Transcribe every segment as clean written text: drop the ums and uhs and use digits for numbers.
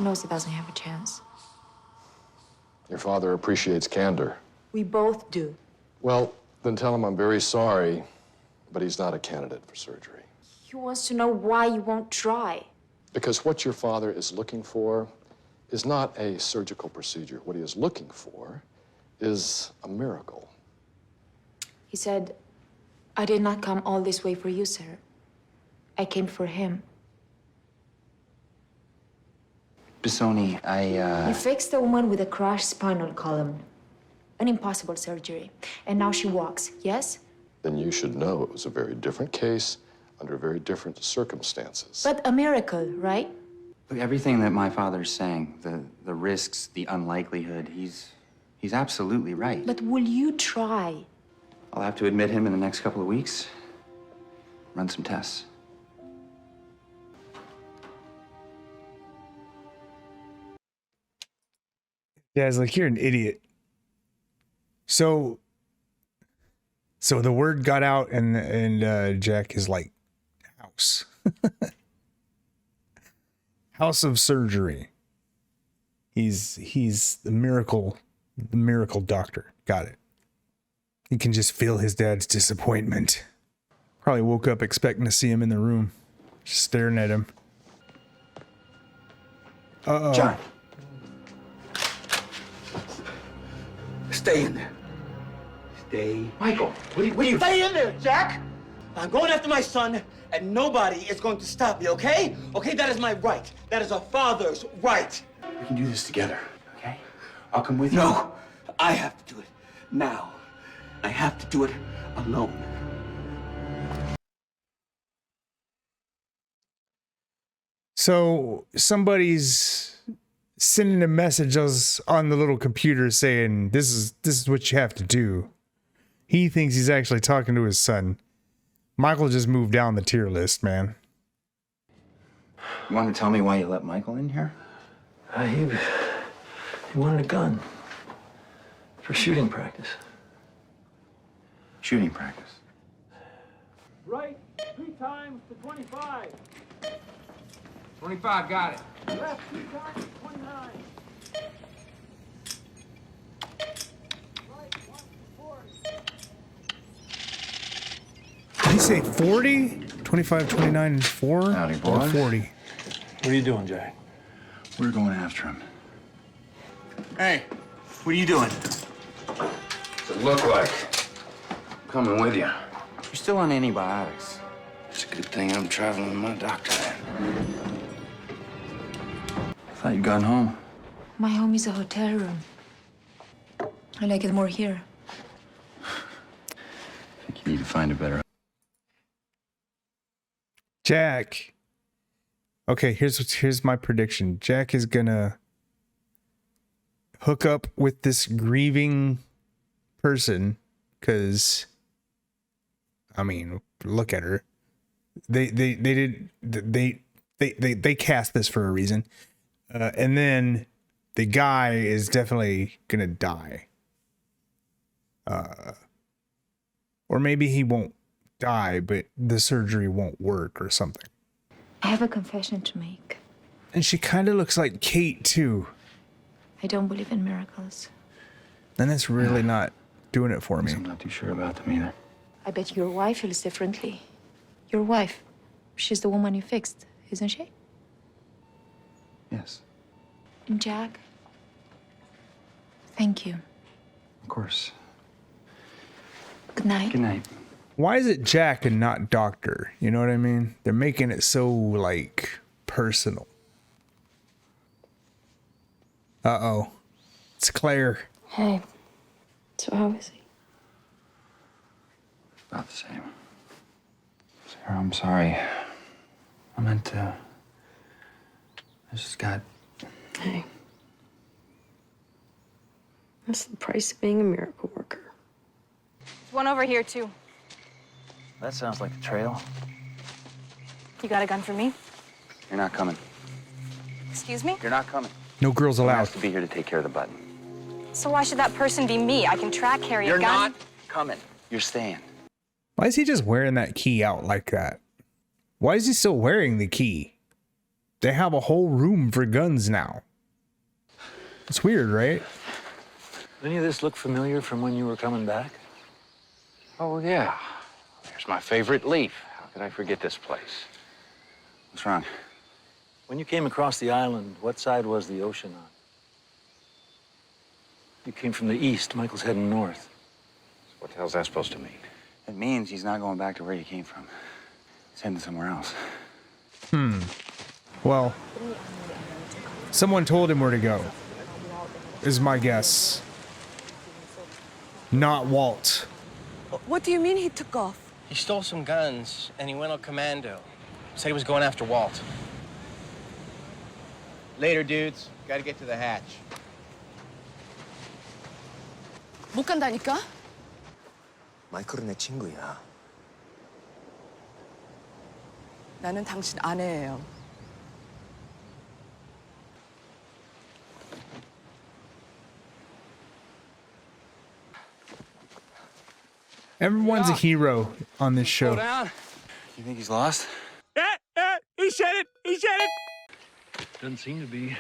He knows he doesn't have a chance. Your father appreciates candor. We both do. Well, then tell him I'm very sorry, but he's not a candidate for surgery. He wants to know why you won't try. Because what your father is looking for is not a surgical procedure. What he is looking for is a miracle. He said, I did not come all this way for you, sir. I came for him. Bissoni, You fixed a woman with a crushed spinal column. An impossible surgery. And now she walks, yes? Then you should know it was a very different case under very different circumstances. But a miracle, right? Look, everything that my father's saying, the risks, the unlikelihood, he's absolutely right. But will you try? I'll have to admit him in the next couple of weeks. Run some tests. Dad's like, you're an idiot. So the word got out, and Jack is like, house. House of surgery. He's the miracle doctor. Got it. You can just feel his dad's disappointment. Probably woke up expecting to see him in the room, just staring at him. Uh-oh. John. Stay in there. Stay. Michael, What are you? Stay in there, Jack! I'm going after my son, and nobody is going to stop me, okay? Okay, that is my right. That is a father's right. we can do this together, okay? I'll come with you. No, I have to do it now. I have to do it alone. So somebody's sending a message on the little computer saying, this is what you have to do. He thinks he's actually talking to his son. Michael just moved down the tier list, man. You want to tell me why you let Michael in here? He wanted a gun for shooting practice. Shooting practice. Right, 3 times to 25. 25, got it. Left 2 times to 29. Right, 1 to 40. Did he say 40? 25, 29, and 4? Howdy, Or boys. 40? What are you doing, Jack? We're going after him. Hey, what are you doing? What's it look like? I'm coming with you. You're still on antibiotics. It's a good thing I'm traveling with my doctor then. I thought you'd gone home. My home is a hotel room. I like it more here. I think you need to find a better. Jack. Okay, here's my prediction. Jack is gonna hook up with this grieving person, because I mean, look at her. They cast this for a reason. And then the guy is definitely gonna die. Or maybe he won't die, but the surgery won't work or something. I have a confession to make. And she kind of looks like Kate too. I don't believe in miracles. And that's really not doing it for me. I'm not too sure about them either. I bet your wife feels differently. Your wife, she's the woman you fixed, isn't she? Yes, And Jack, thank you. of course. Good night. Good night. Why is it Jack and not Doctor? You know what I mean? They're making it so, like, personal. Uh-oh. It's Claire. Hey, so how is he? About the same. Sarah, I'm sorry. I meant to. I just got. Hey. That's the price of being a miracle worker. There's one over here, too. That sounds like a trail. You got a gun for me? You're not coming. Excuse me? You're not coming. No girls Someone allowed. has to be here to take care of the button. So why should that person be me? I can track, carry You're a gun. not coming. You're staying. Why is he just wearing that key out like that? Why is he still wearing the key? They have a whole room for guns now. It's weird, right? Any of this look familiar from when you were coming back? Oh, yeah. There's my favorite leaf. How could I forget this place? What's wrong? When you came across the island, what side was the ocean on? You came from the east. Michael's heading north. What the hell's that supposed to mean? It means he's not going back to where he came from. He's heading somewhere else. Well, someone told him where to go, is my guess. Not Walt. What do you mean he took off? He stole some guns and he went on commando. Said he was going after Walt. Later, dudes. Gotta get to the hatch. 못 간다니까? 마이클은 내 친구야. 나는 당신 아내예요. Everyone's a hero on this show. You think he's lost? He said it! He said it! Doesn't seem to be.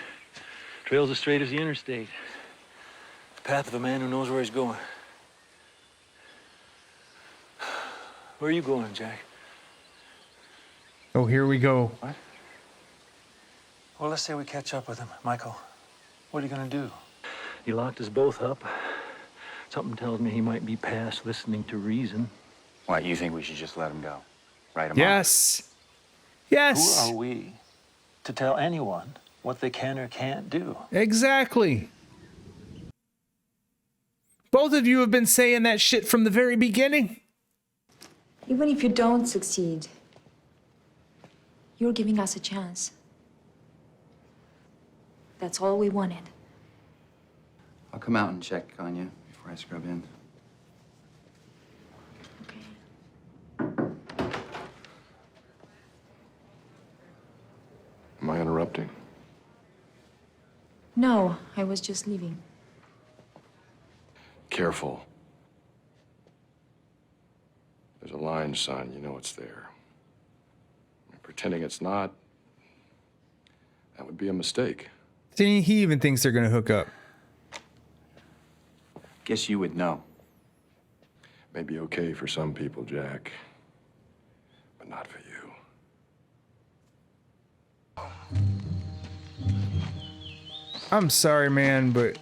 Trail's as straight as the interstate. The path of a man who knows where he's going. Where are you going, Jack? Oh, here we go. What? Well, let's say we catch up with him. Michael, what are you gonna do? He locked us both up. Something tells me he might be past listening to reason. Why, you think we should just let him go? Write him Yes. Yes. Who are we to tell anyone what they can or can't do? Exactly. Both of you have been saying that shit from the very beginning. Even if you don't succeed, you're giving us a chance. That's all we wanted. I'll come out and check on you before I scrub in. Am I interrupting? No, I was just leaving. Careful. There's a line sign, you know it's there. Pretending it's not, that would be a mistake. See, he even thinks they're gonna hook up. Guess you would know. May be okay for some people, Jack, but not for you. I'm sorry, man, but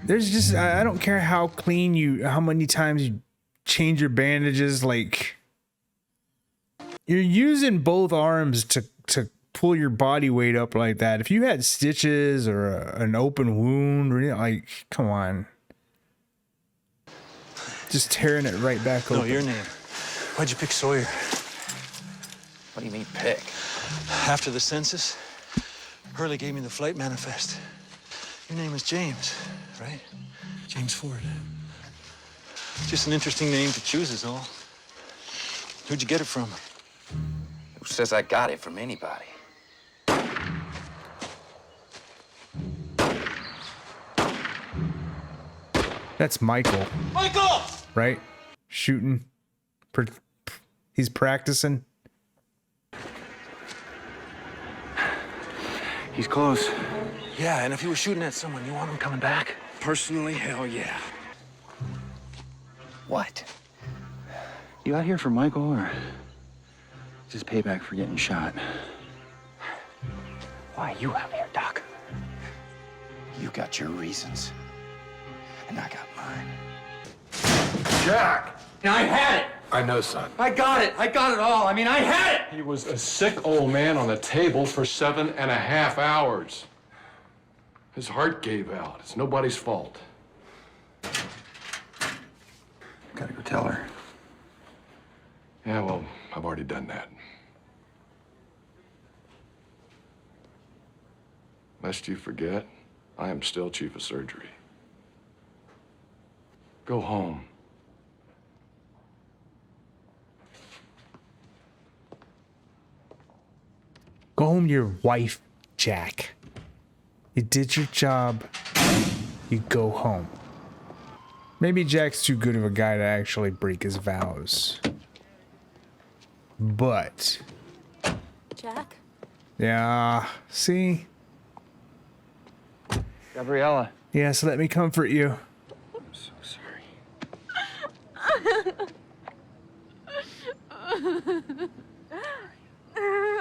there's just, I don't care how clean you, how many times you change your bandages, like, you're using both arms to pull your body weight up like that. If you had stitches or an open wound, or like, come on. Just tearing it right back open. No, your name. Why'd you pick Sawyer? What do you mean, pick? After the census, Hurley gave me the flight manifest. Your name is James, right? James Ford. Just an interesting name to choose is all. Who'd you get it from? Who says I got it from anybody? That's Michael. Michael! Right? Shooting. He's practicing. He's close. Yeah, and if he was shooting at someone, you want him coming back? Personally, hell yeah. What? You out here for Michael, or is this payback for getting shot? Why are you out here, Doc? You got your reasons, and I got mine. Jack! I had it! I know, son. I got it! I got it all! I mean, I had it! He was a sick old man on the table for 7.5 hours. His heart gave out. It's nobody's fault. Gotta go tell her. Yeah, well, I've already done that. Lest you forget, I am still chief of surgery. Go home. Go home to your wife, Jack. You did your job. You go home. Maybe Jack's too good of a guy to actually break his vows. But Jack? Yeah, see? Gabriella. Yes, let me comfort you. I'm so sorry. I'm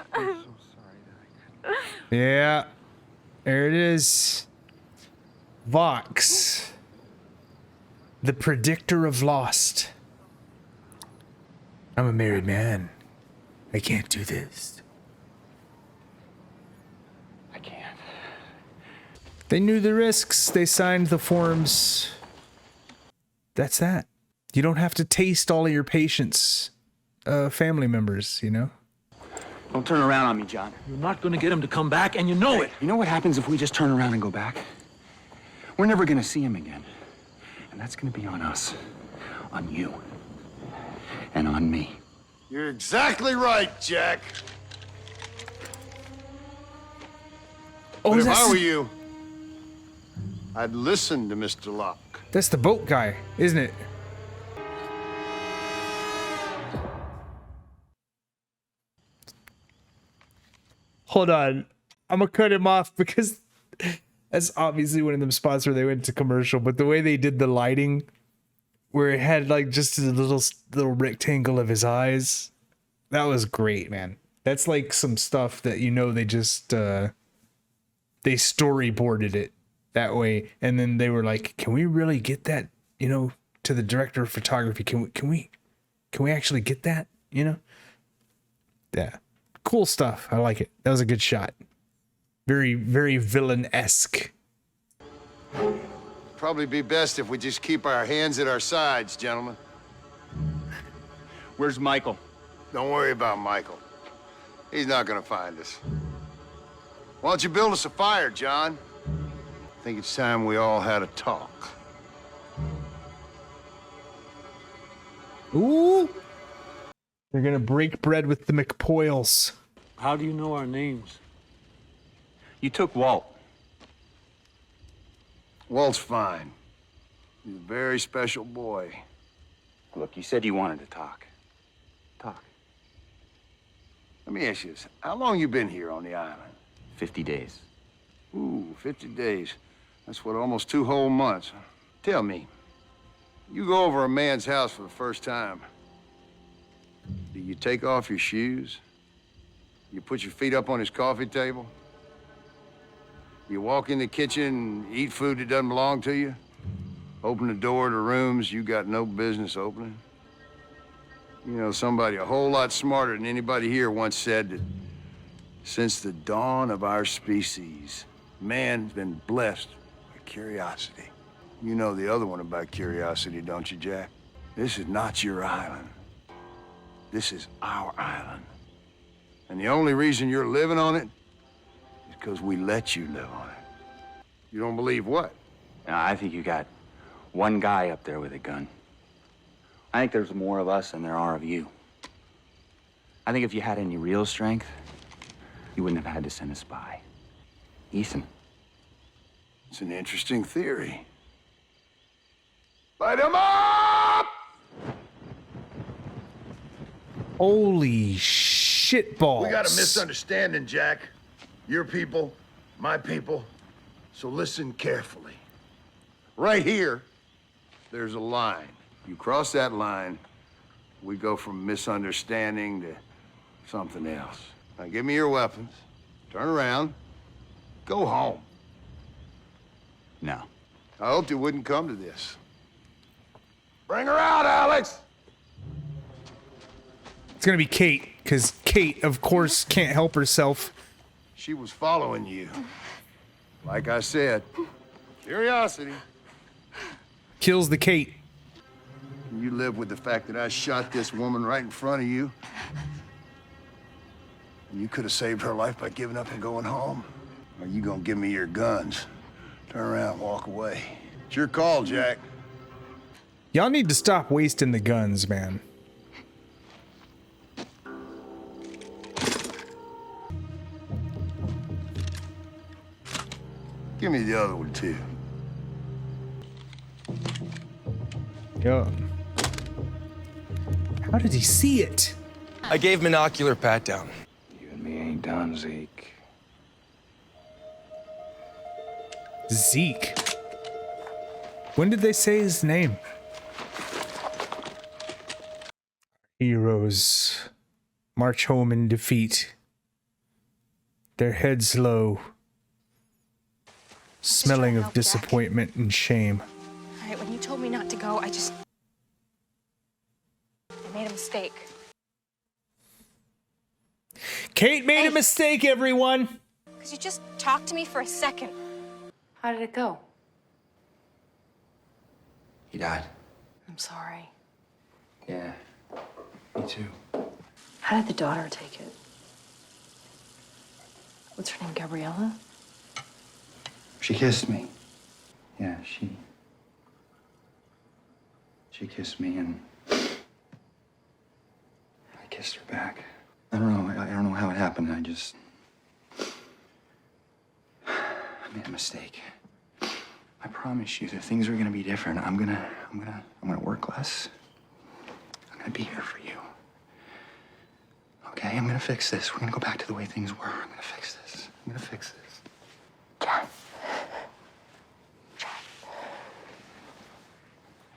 so sorry that I Yeah, there it is. Vox, the predictor of Lost. I'm a married man. I can't do this. I can't. They knew the risks. They signed the forms. That's that. You don't have to taste all of your patients' family members, you know? Don't turn around on me, John. You're not gonna get him to come back, and you know it. You know what happens if we just turn around and go back? We're never gonna see him again. And that's gonna be on us. On you. And on me. You're exactly right, Jack. Oh, But if that's- I were you, I'd listen to Mr. Locke. That's the boat guy, isn't it? Hold on. I'm gonna cut him off because that's obviously one of them spots where they went to commercial, but the way they did the lighting, where it had like just a little rectangle of his eyes, that was great, man. That's like some stuff that, you know, they just they storyboarded it that way, and then they were like, can we really get that, you know, to the director of photography? Can we actually get that, you know? Yeah, cool stuff. I like it. That was a good shot. Very, very villain-esque. Probably be best if we just keep our hands at our sides, gentlemen. Where's Michael? Don't worry about Michael. He's not gonna find us. Why don't you build us a fire, John? I think it's time we all had a talk. Ooh! They're gonna break bread with the McPoyles. How do you know our names? You took Walt. Walt's fine. He's a very special boy. Look, you said you wanted to talk. Talk. Let me ask you this. How long you been here on the island? 50 days. Ooh, 50 days. That's what, almost 2 whole months. Tell me, you go over a man's house for the first time. Do you take off your shoes? You put your feet up on his coffee table? You walk in the kitchen and eat food that doesn't belong to you? Open the door to rooms you got no business opening? You know, somebody a whole lot smarter than anybody here once said that since the dawn of our species, man's been blessed with curiosity. You know the other one about curiosity, don't you, Jack? This is not your island. This is our island. And the only reason you're living on it is because we let you live on it. You don't believe what? Now, I think you got one guy up there with a gun. I think there's more of us than there are of you. I think if you had any real strength, you wouldn't have had to send a spy. Ethan. It's an interesting theory. Light him up! Holy shit balls. We got a misunderstanding, Jack. Your people, my people. So listen carefully. Right here, there's a line. You cross that line, we go from misunderstanding to something else. Now give me your weapons. Turn around. Go home. No. I hoped it wouldn't come to this. Bring her out, Alex! It's gonna be Kate, because Kate, of course, can't help herself. She was following you. Like I said, curiosity. Kills the Kate. You live with the fact that I shot this woman right in front of you. You could have saved her life by giving up and going home. Or you gonna give me your guns? Turn around, walk away. It's your call, Jack. Y'all need to stop wasting the guns, man. Give me the other one, too. Yo. How did he see it? I gave him an ocular pat down. You and me ain't done, Zeke. Zeke. When did they say his name? Heroes march home in defeat. Their heads low, smelling of disappointment and shame. All right, when you told me not to go, I made a mistake. Kate made a mistake, everyone. Could you just talk to me for a second? How did it go? He died. I'm sorry. Yeah, me too. How did the daughter take it? What's her name, Gabriella? She kissed me. Yeah, she kissed me and I kissed her back. I don't know how it happened. I made a mistake. I promise you that things are gonna be different. I'm gonna work less. I'm gonna be here for you. Okay, I'm gonna fix this. We're gonna go back to the way things were. I'm gonna fix this. I'm gonna fix this.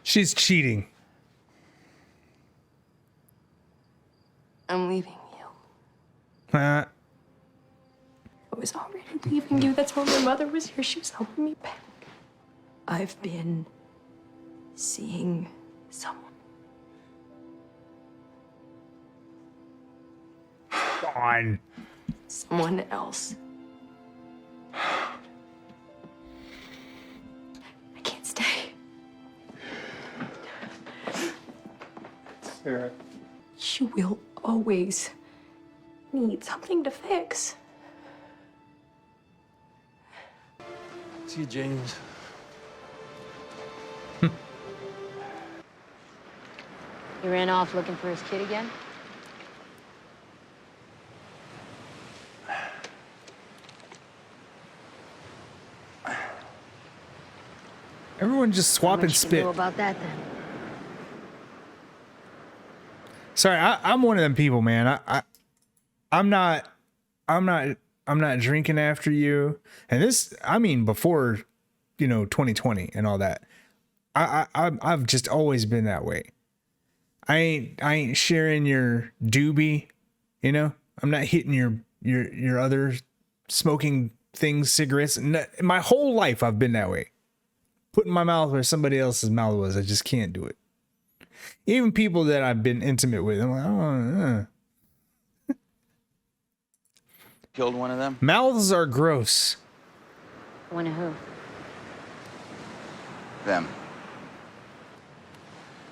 She's cheating. I'm leaving you. Uh, I was already leaving you. That's why my mother was here. She was helping me pack. I've been seeing someone. on. Someone else. I can't stay. Sarah. You will always need something to fix. See you, James. He ran off looking for his kid again? Everyone just swap and What you spit. know about that then? Sorry, I'm one of them people, man. I'm not drinking after you. And this, I mean, before, 2020 and all that. I've just always been that way. I ain't sharing your doobie, I'm not hitting your other smoking things, cigarettes. My whole life I've been that way. Putting my mouth where somebody else's mouth was, I just can't do it. Even people that I've been intimate with, I'm like, oh. Killed one of them? Mouths are gross. One of who? Them.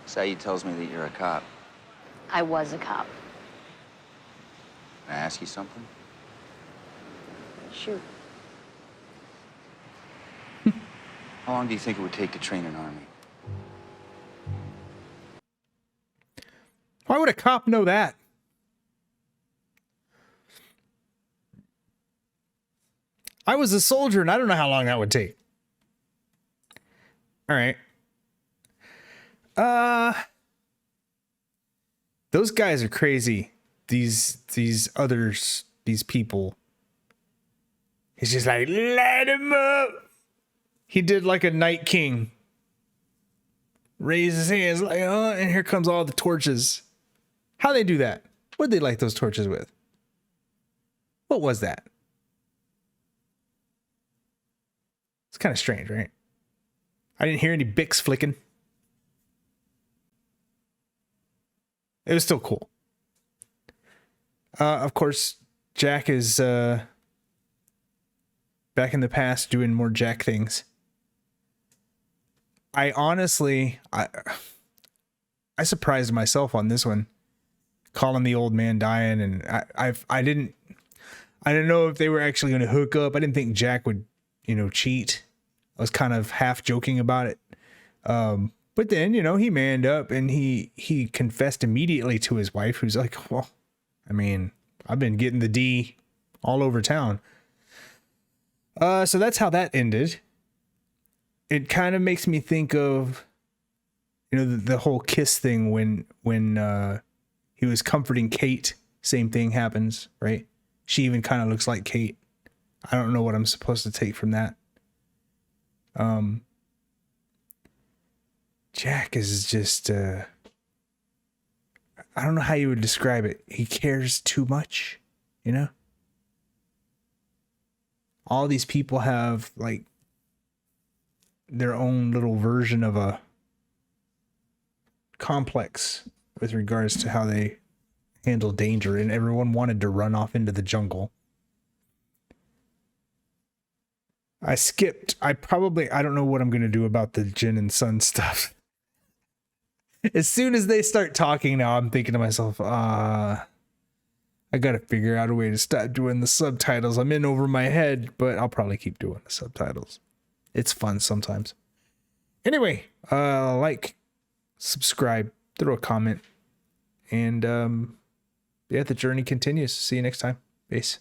Saeed tells me that you're a cop. I was a cop. Can I ask you something? Shoot. How long do you think it would take to train an army? Why would a cop know that? I was a soldier and I don't know how long that would take. All right. Those guys are crazy. These others, these people. He's just like, light him up. He did like a Night King. Raise his hands like, oh, and here comes all the torches. How they do that? What did they light those torches with? What was that? It's kind of strange, right? I didn't hear any Bix flicking. It was still cool. Of course, Jack is back in the past doing more Jack things. I honestly, I surprised myself on this one, calling the old man dying, and I didn't know if they were actually going to hook up. I didn't think Jack would, cheat. I was kind of half joking about it. But then, he manned up and he confessed immediately to his wife, who's like, well, I mean, I've been getting the D all over town. So that's how that ended. It kind of makes me think of, the whole kiss thing when he was comforting Kate. Same thing happens, right? She even kind of looks like Kate. I don't know what I'm supposed to take from that. Jack is just, I don't know how you would describe it. He cares too much, you know? All these people have, like, their own little version of a complex with regards to how they handle danger, and everyone wanted to run off into the jungle. I don't know what I'm going to do about the Jin and Sun stuff. As soon as they start talking now, I'm thinking to myself, I got to figure out a way to stop doing the subtitles. I'm in over my head, but I'll probably keep doing the subtitles. It's fun sometimes. Anyway, like, subscribe, throw a comment, and yeah, the journey continues. See you next time. Peace.